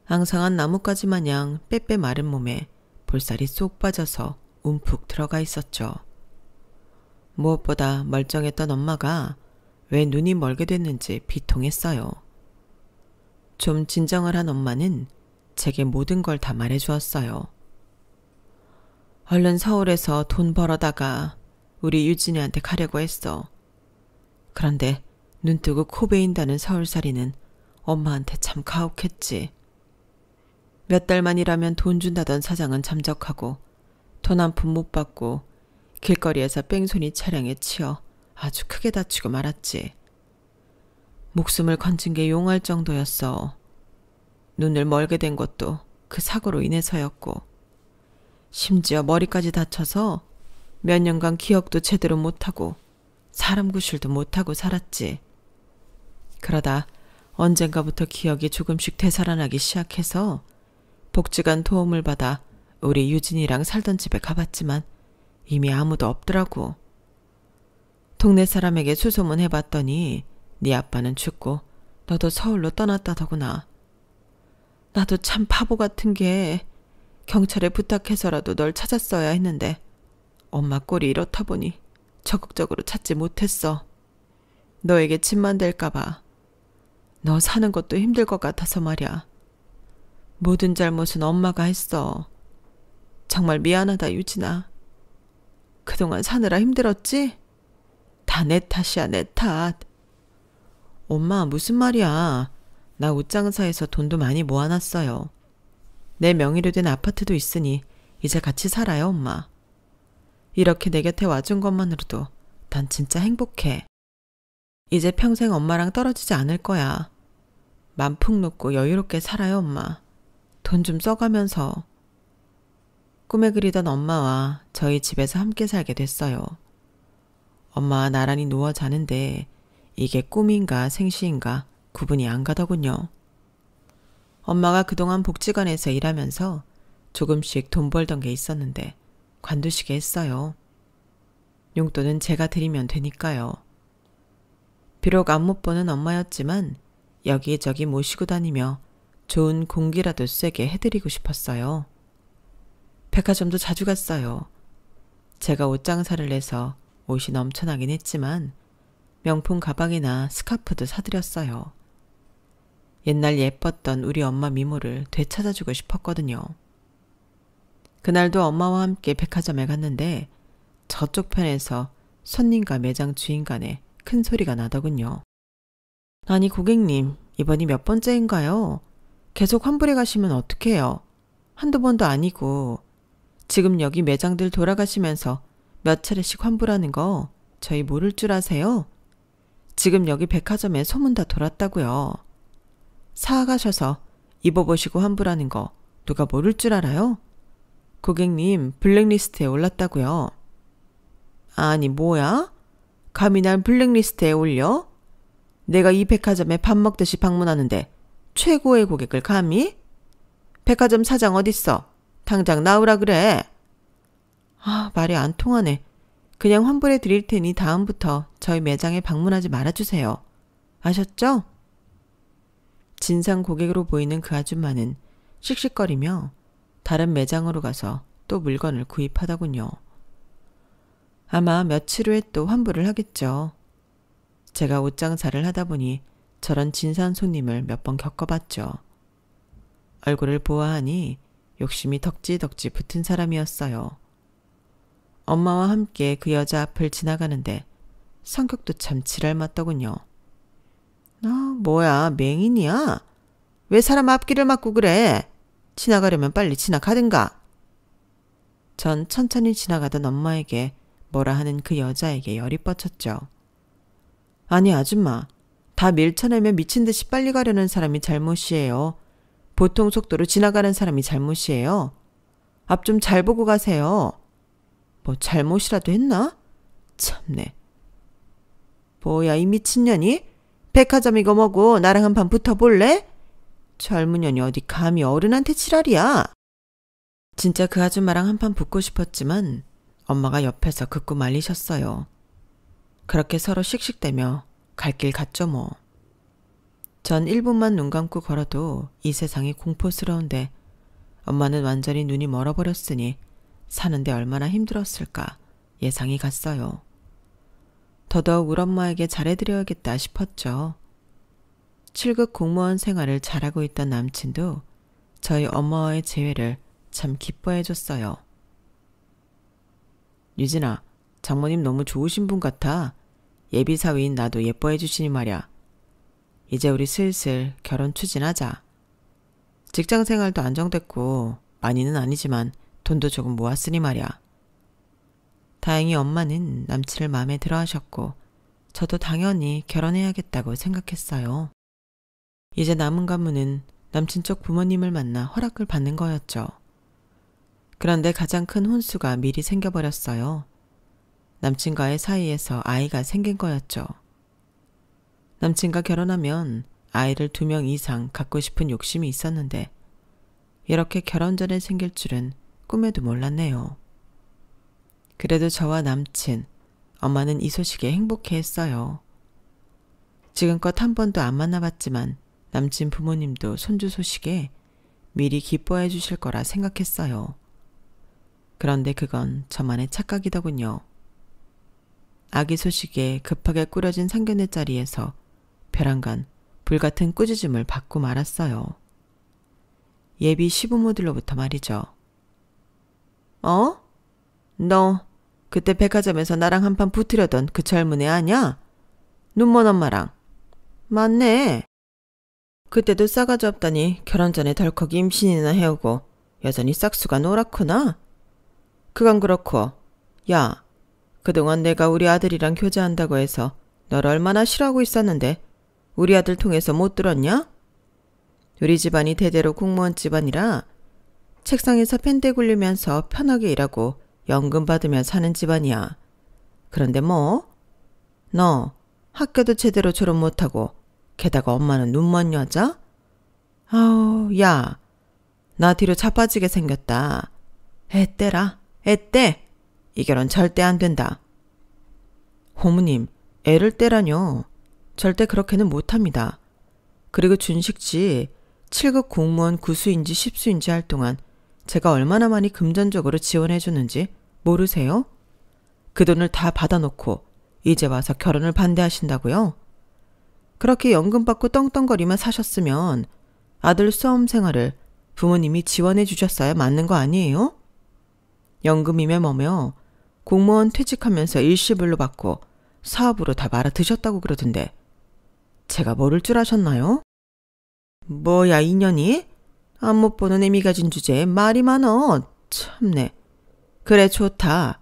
앙상한 나뭇가지 마냥 빼빼 마른 몸에 볼살이 쏙 빠져서 움푹 들어가 있었죠. 무엇보다 멀쩡했던 엄마가 왜 눈이 멀게 됐는지 비통했어요. 좀 진정을 한 엄마는 제게 모든 걸 다 말해주었어요. 얼른 서울에서 돈 벌어다가 우리 유진이한테 가려고 했어. 그런데 눈 뜨고 코 베인다는 서울살이는 엄마한테 참 가혹했지. 몇 달만 일하면 돈 준다던 사장은 잠적하고 돈 한 푼 못 받고 길거리에서 뺑소니 차량에 치여 아주 크게 다치고 말았지. 목숨을 건진 게 용할 정도였어. 눈을 멀게 된 것도 그 사고로 인해서였고 심지어 머리까지 다쳐서 몇 년간 기억도 제대로 못하고 사람 구실도 못하고 살았지. 그러다 언젠가부터 기억이 조금씩 되살아나기 시작해서 복지관 도움을 받아 우리 유진이랑 살던 집에 가봤지만 이미 아무도 없더라고. 동네 사람에게 수소문 해봤더니 네 아빠는 죽고 너도 서울로 떠났다더구나. 나도 참 바보 같은 게 경찰에 부탁해서라도 널 찾았어야 했는데 엄마 꼴이 이렇다 보니 적극적으로 찾지 못했어. 너에게 짐만 될까봐. 너 사는 것도 힘들 것 같아서 말이야. 모든 잘못은 엄마가 했어. 정말 미안하다, 유진아. 그동안 사느라 힘들었지? 다 내 탓이야, 내 탓. 엄마, 무슨 말이야. 나 옷장사에서 돈도 많이 모아놨어요. 내 명의로 된 아파트도 있으니 이제 같이 살아요, 엄마. 이렇게 내 곁에 와준 것만으로도 난 진짜 행복해. 이제 평생 엄마랑 떨어지지 않을 거야. 맘 푹 놓고 여유롭게 살아요, 엄마. 돈 좀 써가면서. 꿈에 그리던 엄마와 저희 집에서 함께 살게 됐어요. 엄마와 나란히 누워 자는데 이게 꿈인가 생시인가 구분이 안 가더군요. 엄마가 그동안 복지관에서 일하면서 조금씩 돈 벌던 게 있었는데 관두시게 했어요. 용돈은 제가 드리면 되니까요. 비록 안 못 보는 엄마였지만 여기저기 모시고 다니며 좋은 공기라도 쐬게 해드리고 싶었어요. 백화점도 자주 갔어요. 제가 옷 장사를 해서 옷이 넘쳐나긴 했지만 명품 가방이나 스카프도 사드렸어요. 옛날 예뻤던 우리 엄마 미모를 되찾아주고 싶었거든요. 그날도 엄마와 함께 백화점에 갔는데 저쪽 편에서 손님과 매장 주인 간에 큰 소리가 나더군요. 아니 고객님, 이번이 몇 번째인가요? 계속 환불해 가시면 어떡해요? 한두 번도 아니고 지금 여기 매장들 돌아가시면서 몇 차례씩 환불하는 거 저희 모를 줄 아세요? 지금 여기 백화점에 소문 다 돌았다고요. 사가셔서 입어보시고 환불하는 거 누가 모를 줄 알아요? 고객님 블랙리스트에 올랐다고요. 아니 뭐야? 감히 날 블랙리스트에 올려? 내가 이 백화점에 밥 먹듯이 방문하는데 최고의 고객을 감히? 백화점 사장 어딨어? 당장 나오라 그래. 아, 말이 안 통하네. 그냥 환불해 드릴 테니 다음부터 저희 매장에 방문하지 말아주세요. 아셨죠? 진상 고객으로 보이는 그 아줌마는 씩씩거리며 다른 매장으로 가서 또 물건을 구입하더군요. 아마 며칠 후에 또 환불을 하겠죠. 제가 옷장사를 하다 보니 저런 진상 손님을 몇 번 겪어봤죠. 얼굴을 보아하니 욕심이 덕지덕지 붙은 사람이었어요. 엄마와 함께 그 여자 앞을 지나가는데 성격도 참 지랄맞더군요. 아, 뭐야, 맹인이야? 왜 사람 앞길을 막고 그래? 지나가려면 빨리 지나가든가. 전 천천히 지나가던 엄마에게 뭐라 하는 그 여자에게 열이 뻗쳤죠. 아니 아줌마, 다 밀쳐내면 미친 듯이 빨리 가려는 사람이 잘못이에요. 보통 속도로 지나가는 사람이 잘못이에요. 앞 좀 잘 보고 가세요. 뭐 잘못이라도 했나? 참네. 뭐야 이 미친년이? 백화점이고 뭐고 나랑 한판 붙어볼래? 젊은 년이 어디 감히 어른한테 지랄이야. 진짜 그 아줌마랑 한판 붙고 싶었지만 엄마가 옆에서 극구 말리셨어요. 그렇게 서로 씩씩대며 갈 길 갔죠 뭐. 전 1분만 눈 감고 걸어도 이 세상이 공포스러운데 엄마는 완전히 눈이 멀어버렸으니 사는데 얼마나 힘들었을까 예상이 갔어요. 더더욱 우리 엄마에게 잘해드려야겠다 싶었죠. 7급 공무원 생활을 잘하고 있던 남친도 저희 엄마와의 재회를 참 기뻐해줬어요. 유진아, 장모님 너무 좋으신 분 같아. 예비사위인 나도 예뻐해주시니 말야. 이제 우리 슬슬 결혼 추진하자. 직장생활도 안정됐고 많이는 아니지만 돈도 조금 모았으니 말야. 다행히 엄마는 남친을 마음에 들어 하셨고 저도 당연히 결혼해야겠다고 생각했어요. 이제 남은 관문은 남친 쪽 부모님을 만나 허락을 받는 거였죠. 그런데 가장 큰 혼수가 미리 생겨버렸어요. 남친과의 사이에서 아이가 생긴 거였죠. 남친과 결혼하면 아이를 2명 이상 갖고 싶은 욕심이 있었는데 이렇게 결혼 전에 생길 줄은 꿈에도 몰랐네요. 그래도 저와 남친, 엄마는 이 소식에 행복해했어요. 지금껏 한 번도 안 만나봤지만 남친 부모님도 손주 소식에 미리 기뻐해 주실 거라 생각했어요. 그런데 그건 저만의 착각이더군요. 아기 소식에 급하게 꾸려진 상견례 자리에서 벼랑간 불같은 꾸짖음을 받고 말았어요. 예비 시부모들로부터 말이죠. 어? 너 그때 백화점에서 나랑 한판 붙으려던 그 젊은 애 아냐? 눈먼 엄마랑. 맞네. 그때도 싸가지 없다니 결혼 전에 덜컥 임신이나 해오고 여전히 싹수가 노랗구나. 그건 그렇고, 야, 그동안 내가 우리 아들이랑 교제한다고 해서 널 얼마나 싫어하고 있었는데 우리 아들 통해서 못 들었냐? 우리 집안이 대대로 공무원 집안이라 책상에서 펜대 굴리면서 편하게 일하고 연금 받으며 사는 집안이야. 그런데 뭐? 너 학교도 제대로 졸업 못하고 게다가 엄마는 눈먼 여자? 아우, 야, 나 뒤로 자빠지게 생겼다. 애 떼라, 애 떼! 이 결혼 절대 안 된다. 어머님, 애를 떼라뇨. 절대 그렇게는 못합니다. 그리고 준식씨 7급 공무원 구수인지 10수인지 할 동안 제가 얼마나 많이 금전적으로 지원해주는지 모르세요? 그 돈을 다 받아놓고 이제 와서 결혼을 반대하신다고요? 그렇게 연금 받고 떵떵거리며 사셨으면 아들 수험 생활을 부모님이 지원해 주셨어야 맞는 거 아니에요? 연금이며 뭐며 공무원 퇴직하면서 일시불로 받고 사업으로 다 말아 드셨다고 그러던데 제가 모를 줄 아셨나요? 뭐야 이년이? 안 못 보는 애미 가진 주제에 말이 많어. 참네. 그래 좋다.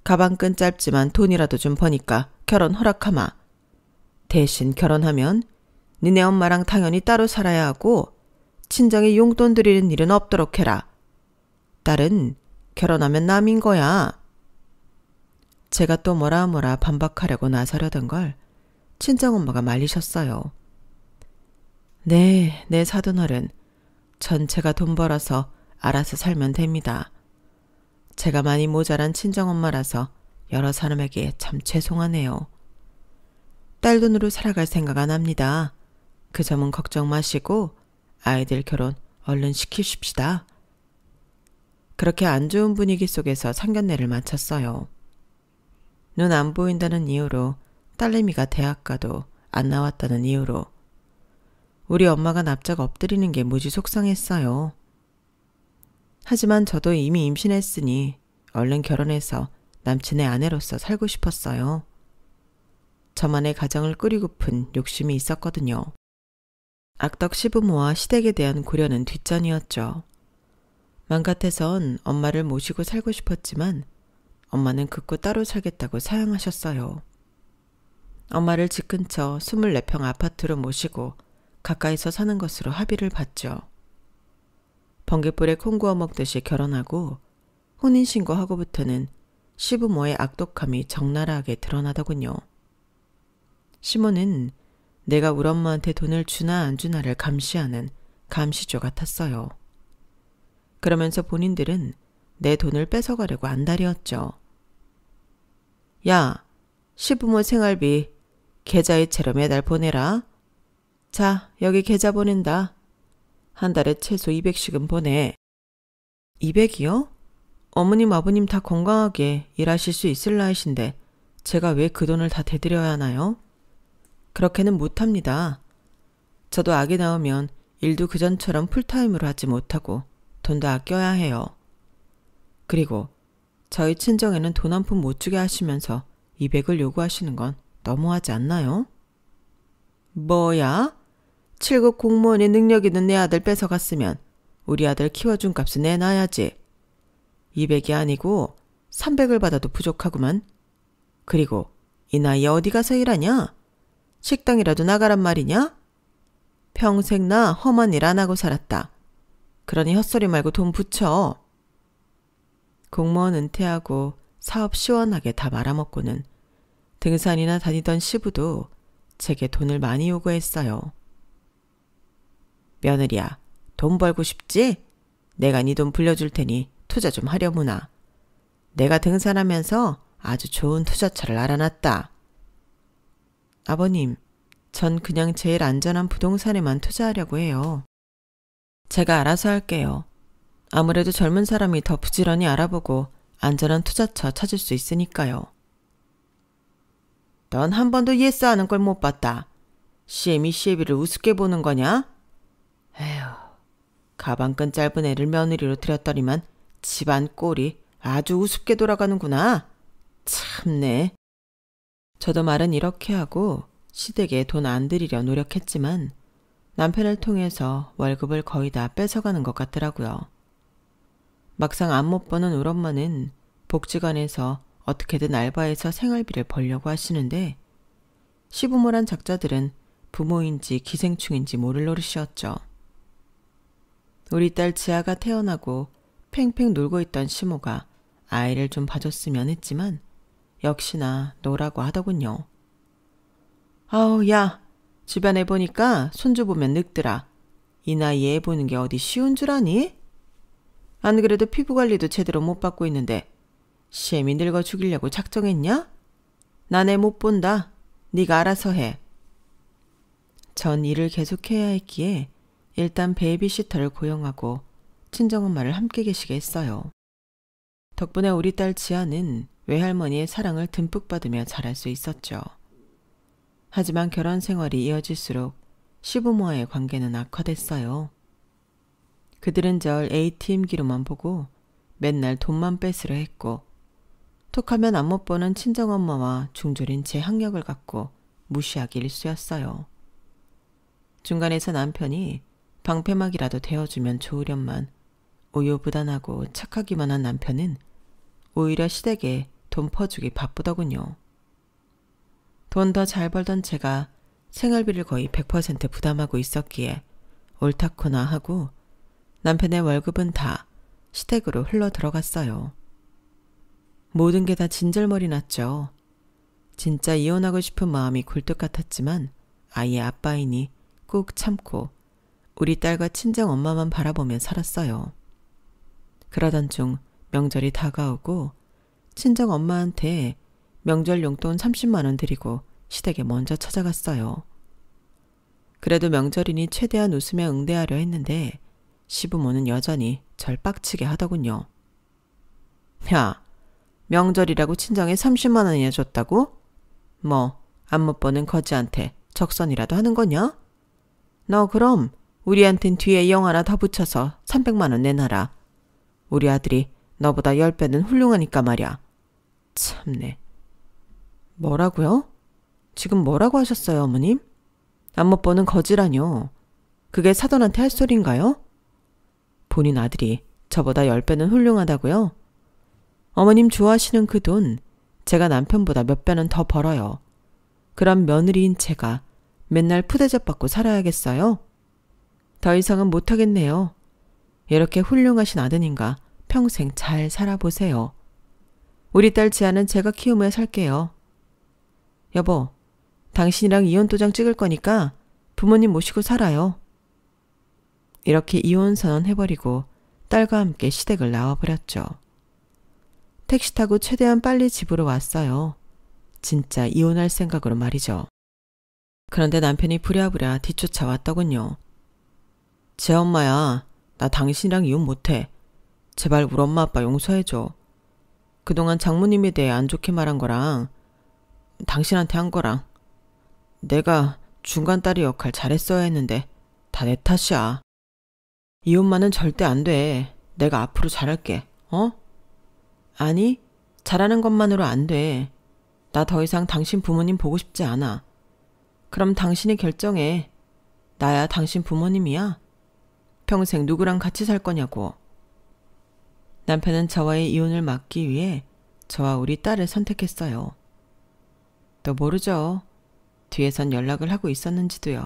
가방끈 짧지만 돈이라도 좀 버니까 결혼 허락하마. 대신 결혼하면 니네 엄마랑 당연히 따로 살아야 하고 친정에 용돈 드리는 일은 없도록 해라. 딸은 결혼하면 남인 거야. 제가 또 뭐라 반박하려고 나서려던 걸 친정엄마가 말리셨어요. 네, 내 사돈어른. 전 제가 돈 벌어서 알아서 살면 됩니다. 제가 많이 모자란 친정엄마라서 여러 사람에게 참 죄송하네요. 딸 돈으로 살아갈 생각 안 합니다. 그 점은 걱정 마시고 아이들 결혼 얼른 시키십시다. 그렇게 안 좋은 분위기 속에서 상견례를 마쳤어요. 눈 안 보인다는 이유로 딸내미가 대학 가도 안 나왔다는 이유로 우리 엄마가 납작 엎드리는 게 무지 속상했어요. 하지만 저도 이미 임신했으니 얼른 결혼해서 남친의 아내로서 살고 싶었어요. 저만의 가정을 꾸리고픈 욕심이 있었거든요. 악덕 시부모와 시댁에 대한 고려는 뒷전이었죠. 맘 같아선 엄마를 모시고 살고 싶었지만 엄마는 극구 따로 살겠다고 사양하셨어요. 엄마를 집 근처 24평 아파트로 모시고 가까이서 사는 것으로 합의를 봤죠. 번갯불에 콩 구워 먹듯이 결혼하고 혼인신고하고부터는 시부모의 악독함이 적나라하게 드러나더군요. 시모는 내가 우리 엄마한테 돈을 주나 안 주나를 감시하는 감시조 같았어요. 그러면서 본인들은 내 돈을 뺏어가려고 안달이었죠. 야, 시부모 생활비 계좌이체로 매달 보내라. 자, 여기 계좌 보낸다. 한 달에 최소 200씩은 보내. 200이요? 어머님 아버님 다 건강하게 일하실 수 있을 나이신데 제가 왜 그 돈을 다 대드려야 하나요? 그렇게는 못합니다. 저도 아기 낳으면 일도 그전처럼 풀타임으로 하지 못하고 돈도 아껴야 해요. 그리고 저희 친정에는 돈 한 푼 못 주게 하시면서 200을 요구하시는 건 너무하지 않나요? 뭐야? 7급 공무원의 능력 있는 내 아들 뺏어갔으면 우리 아들 키워준 값은 내놔야지. 200이 아니고 300을 받아도 부족하구만. 그리고 이 나이에 어디 가서 일하냐? 식당이라도 나가란 말이냐? 평생 나 험한 일 안 하고 살았다. 그러니 헛소리 말고 돈 붙여. 공무원 은퇴하고 사업 시원하게 다 말아먹고는 등산이나 다니던 시부도 제게 돈을 많이 요구했어요. 며느리야, 돈 벌고 싶지? 내가 네 돈 불려줄 테니 투자 좀 하려무나. 내가 등산하면서 아주 좋은 투자처를 알아놨다. 아버님, 전 그냥 제일 안전한 부동산에만 투자하려고 해요. 제가 알아서 할게요. 아무래도 젊은 사람이 더 부지런히 알아보고 안전한 투자처 찾을 수 있으니까요. 넌 한 번도 예스 하는 걸 못 봤다. 시애미 시애비를 우습게 보는 거냐? 에휴, 가방끈 짧은 애를 며느리로 들였더니만 집안 꼴이 아주 우습게 돌아가는구나. 참네. 저도 말은 이렇게 하고 시댁에 돈 안 들이려 노력했지만 남편을 통해서 월급을 거의 다 뺏어가는 것 같더라고요. 막상 안 못 버는 우리 엄마는 복지관에서 어떻게든 알바해서 생활비를 벌려고 하시는데 시부모란 작자들은 부모인지 기생충인지 모를 노릇이었죠. 우리 딸 지아가 태어나고 팽팽 놀고 있던 시모가 아이를 좀 봐줬으면 했지만 역시나 노라고 하더군요. 아우 야, 주변에 보니까 손주 보면 늙더라. 이 나이에 애 보는 게 어디 쉬운 줄 아니? 안 그래도 피부관리도 제대로 못 받고 있는데 시엠이 늙어 죽이려고 작정했냐? 난 애 못 본다. 네가 알아서 해. 전 일을 계속해야 했기에 일단 베이비시터를 고용하고 친정엄마를 함께 계시게 했어요. 덕분에 우리 딸 지아는 외할머니의 사랑을 듬뿍 받으며 자랄 수 있었죠. 하지만 결혼 생활이 이어질수록 시부모와의 관계는 악화됐어요. 그들은 절 ATM기로만 보고 맨날 돈만 뺏으려 했고 톡하면 안 못 보는 친정엄마와 중졸인 제 학력을 갖고 무시하기 일쑤였어요. 중간에서 남편이 방패막이라도 되어주면 좋으련만 우유부단하고 착하기만 한 남편은 오히려 시댁에 돈 퍼주기 바쁘더군요. 돈 더 잘 벌던 제가 생활비를 거의 100% 부담하고 있었기에 옳다코나 하고 남편의 월급은 다 시댁으로 흘러 들어갔어요. 모든 게 다 진절머리 났죠. 진짜 이혼하고 싶은 마음이 굴뚝 같았지만 아이의 아빠이니 꾹 참고 우리 딸과 친정엄마만 바라보며 살았어요. 그러던 중 명절이 다가오고 친정엄마한테 명절 용돈 30만 원 드리고 시댁에 먼저 찾아갔어요. 그래도 명절이니 최대한 웃으며 응대하려 했는데 시부모는 여전히 절 빡치게 하더군요. 야, 명절이라고 친정에 30만 원이나 줬다고? 뭐 안 못 보는 거지한테 적선이라도 하는 거냐? 너 그럼 우리한텐 뒤에 0 하나 더 붙여서 300만 원 내놔라. 우리 아들이 너보다 10배는 훌륭하니까 말이야. 참네. 뭐라고요? 지금 뭐라고 하셨어요, 어머님? 안 못 보는 거지라뇨. 그게 사돈한테 할 소린가요? 본인 아들이 저보다 10배는 훌륭하다고요? 어머님 좋아하시는 그 돈 제가 남편보다 몇 배는 더 벌어요. 그럼 며느리인 제가 맨날 푸대접 받고 살아야겠어요? 더 이상은 못하겠네요. 이렇게 훌륭하신 아드님과 평생 잘 살아보세요. 우리 딸 지아는 제가 키우며 살게요. 여보, 당신이랑 이혼도장 찍을 거니까 부모님 모시고 살아요. 이렇게 이혼선언 해버리고 딸과 함께 시댁을 나와버렸죠. 택시 타고 최대한 빨리 집으로 왔어요. 진짜 이혼할 생각으로 말이죠. 그런데 남편이 부랴부랴 뒤쫓아왔더군요. 제 엄마야, 나 당신이랑 이혼 못해. 제발 우리 엄마 아빠 용서해줘. 그동안 장모님에 대해 안 좋게 말한 거랑 당신한테 한 거랑 내가 중간 딸의 역할 잘했어야 했는데 다 내 탓이야. 이혼만은 절대 안 돼. 내가 앞으로 잘할게. 어? 아니, 잘하는 것만으로 안 돼. 나 더 이상 당신 부모님 보고 싶지 않아. 그럼 당신이 결정해. 나야 당신 부모님이야. 평생 누구랑 같이 살 거냐고. 남편은 저와의 이혼을 막기 위해 저와 우리 딸을 선택했어요. 또 모르죠. 뒤에선 연락을 하고 있었는지도요.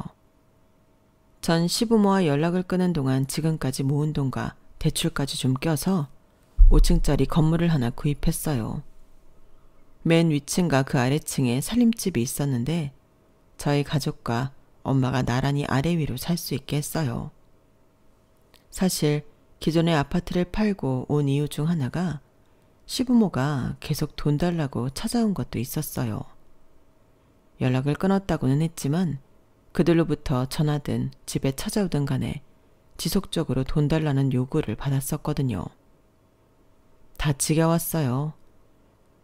전 시부모와 연락을 끊은 동안 지금까지 모은 돈과 대출까지 좀 껴서 5층짜리 건물을 하나 구입했어요. 맨 위층과 그 아래층에 살림집이 있었는데 저희 가족과 엄마가 나란히 아래 위로 살 수 있게 했어요. 사실 기존의 아파트를 팔고 온 이유 중 하나가 시부모가 계속 돈 달라고 찾아온 것도 있었어요. 연락을 끊었다고는 했지만 그들로부터 전화든 집에 찾아오든 간에 지속적으로 돈 달라는 요구를 받았었거든요. 다 지겨웠어요.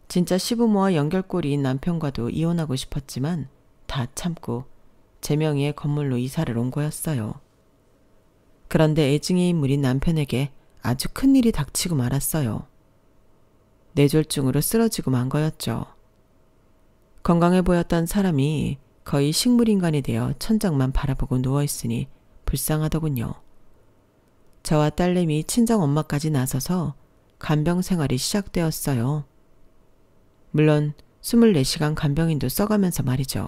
진짜 시부모와 연결고리인 남편과도 이혼하고 싶었지만 다 참고 제 명의의 건물로 이사를 온 거였어요. 그런데 애증의 인물인 남편에게 아주 큰일이 닥치고 말았어요. 뇌졸중으로 쓰러지고 만 거였죠. 건강해 보였던 사람이 거의 식물인간이 되어 천장만 바라보고 누워있으니 불쌍하더군요. 저와 딸내미 친정엄마까지 나서서 간병 생활이 시작되었어요. 물론 24시간 간병인도 써가면서 말이죠.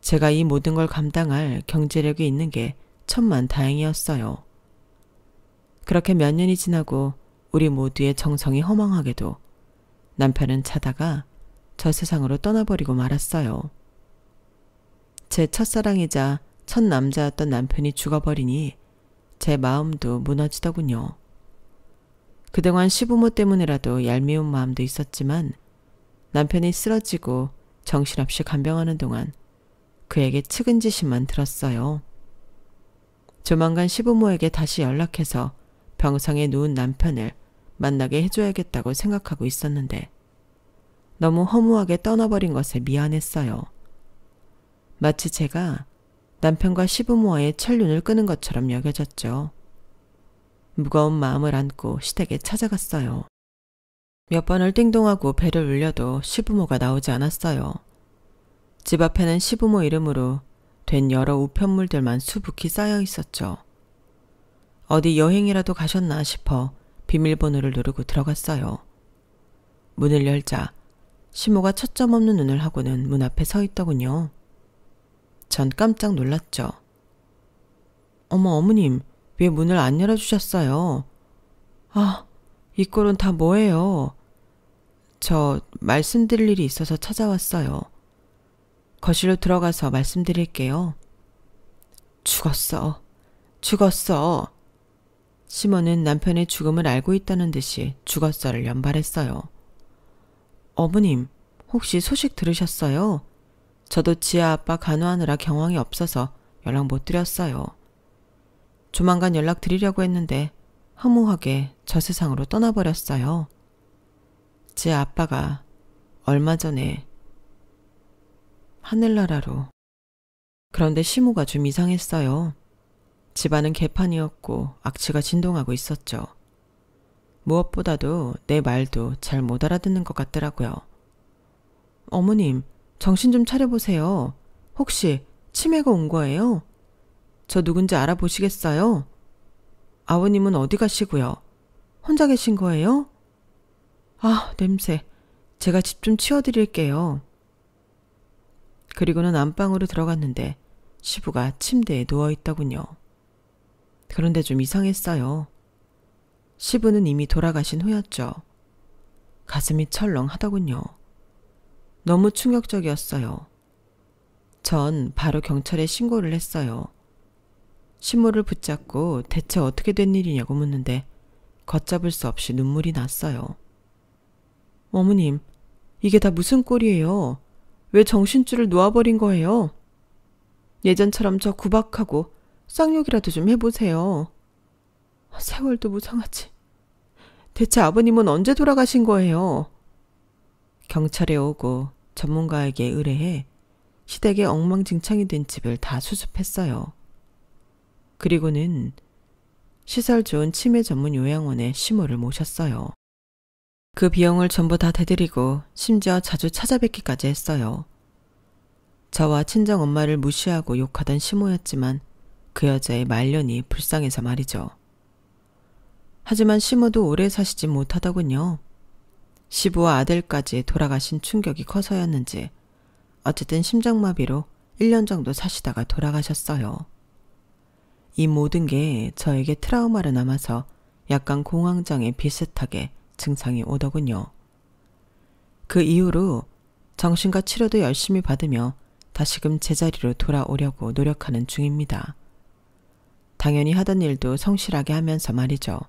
제가 이 모든 걸 감당할 경제력이 있는 게 천만 다행이었어요. 그렇게 몇 년이 지나고 우리 모두의 정성이 허망하게도 남편은 자다가 저 세상으로 떠나버리고 말았어요. 제 첫사랑이자 첫 남자였던 남편이 죽어버리니 제 마음도 무너지더군요. 그동안 시부모 때문이라도 얄미운 마음도 있었지만 남편이 쓰러지고 정신없이 간병하는 동안 그에게 측은지심만 들었어요. 조만간 시부모에게 다시 연락해서 병상에 누운 남편을 만나게 해줘야겠다고 생각하고 있었는데 너무 허무하게 떠나버린 것에 미안했어요. 마치 제가 남편과 시부모와의 천륜을 끄는 것처럼 여겨졌죠. 무거운 마음을 안고 시댁에 찾아갔어요. 몇 번을 띵동하고 배를 울려도 시부모가 나오지 않았어요. 집 앞에는 시부모 이름으로 된 여러 우편물들만 수북히 쌓여 있었죠. 어디 여행이라도 가셨나 싶어 비밀번호를 누르고 들어갔어요. 문을 열자 시모가 초점 없는 눈을 하고는 문 앞에 서 있더군요. 전 깜짝 놀랐죠. 어머님, 왜 문을 안 열어주셨어요? 아, 이 꼴은 다 뭐예요? 저 말씀드릴 일이 있어서 찾아왔어요. 거실로 들어가서 말씀드릴게요. 죽었어. 시모는 남편의 죽음을 알고 있다는 듯이 죽었어를 연발했어요. 어머님, 혹시 소식 들으셨어요? 저도 지아 아빠 간호하느라 경황이 없어서 연락 못 드렸어요. 조만간 연락 드리려고 했는데 허무하게 저 세상으로 떠나버렸어요. 제 아빠가 얼마 전에 하늘나라로. 그런데 시모가 좀 이상했어요. 집안은 개판이었고 악취가 진동하고 있었죠. 무엇보다도 내 말도 잘 못 알아듣는 것 같더라고요. 어머님, 정신 좀 차려보세요. 혹시 치매가 온 거예요? 저 누군지 알아보시겠어요? 아버님은 어디 가시고요? 혼자 계신 거예요? 아, 냄새. 제가 집 좀 치워드릴게요. 그리고는 안방으로 들어갔는데 시부가 침대에 누워있더군요. 그런데 좀 이상했어요. 시부는 이미 돌아가신 후였죠. 가슴이 철렁하더군요. 너무 충격적이었어요. 전 바로 경찰에 신고를 했어요. 시모를 붙잡고 대체 어떻게 된 일이냐고 묻는데 걷잡을 수 없이 눈물이 났어요. 어머님, 이게 다 무슨 꼴이에요? 왜 정신줄을 놓아버린 거예요? 예전처럼 저 구박하고 쌍욕이라도 좀 해보세요. 세월도 무상하지. 대체 아버님은 언제 돌아가신 거예요? 경찰에 오고 전문가에게 의뢰해 시댁에 엉망진창이 된 집을 다 수습했어요. 그리고는 시설 좋은 치매 전문 요양원에 시모를 모셨어요. 그 비용을 전부 다 대드리고 심지어 자주 찾아뵙기까지 했어요. 저와 친정엄마를 무시하고 욕하던 시모였지만 그 여자의 말년이 불쌍해서 말이죠. 하지만 시모도 오래 사시지 못하더군요. 시부와 아들까지 돌아가신 충격이 커서였는지 어쨌든 심장마비로 1년 정도 사시다가 돌아가셨어요. 이 모든 게 저에게 트라우마로 남아서 약간 공황장애 비슷하게 증상이 오더군요. 그 이후로 정신과 치료도 열심히 받으며 다시금 제자리로 돌아오려고 노력하는 중입니다. 당연히 하던 일도 성실하게 하면서 말이죠.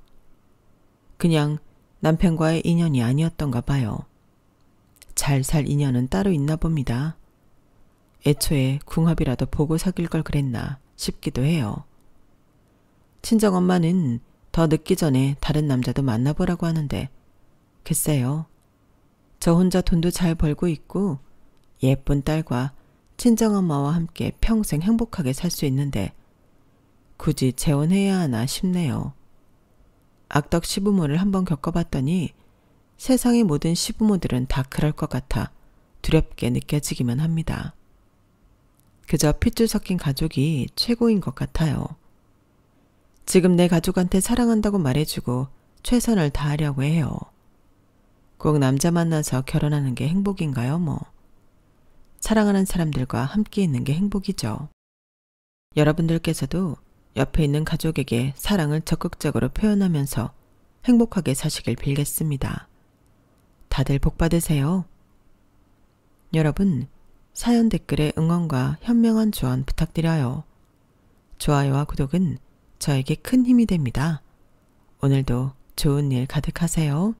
그냥 남편과의 인연이 아니었던가 봐요. 잘 살 인연은 따로 있나 봅니다. 애초에 궁합이라도 보고 사귈 걸 그랬나 싶기도 해요. 친정엄마는 더 늦기 전에 다른 남자도 만나보라고 하는데 글쎄요. 저 혼자 돈도 잘 벌고 있고 예쁜 딸과 친정엄마와 함께 평생 행복하게 살 수 있는데 굳이 재혼해야 하나 싶네요. 악덕 시부모를 한번 겪어봤더니 세상의 모든 시부모들은 다 그럴 것 같아 두렵게 느껴지기만 합니다. 그저 핏줄 섞인 가족이 최고인 것 같아요. 지금 내 가족한테 사랑한다고 말해주고 최선을 다하려고 해요. 꼭 남자 만나서 결혼하는 게 행복인가요, 뭐. 사랑하는 사람들과 함께 있는 게 행복이죠. 여러분들께서도 옆에 있는 가족에게 사랑을 적극적으로 표현하면서 행복하게 사시길 빌겠습니다. 다들 복 받으세요. 여러분, 사연 댓글에 응원과 현명한 조언 부탁드려요. 좋아요와 구독은 저에게 큰 힘이 됩니다. 오늘도 좋은 일 가득하세요.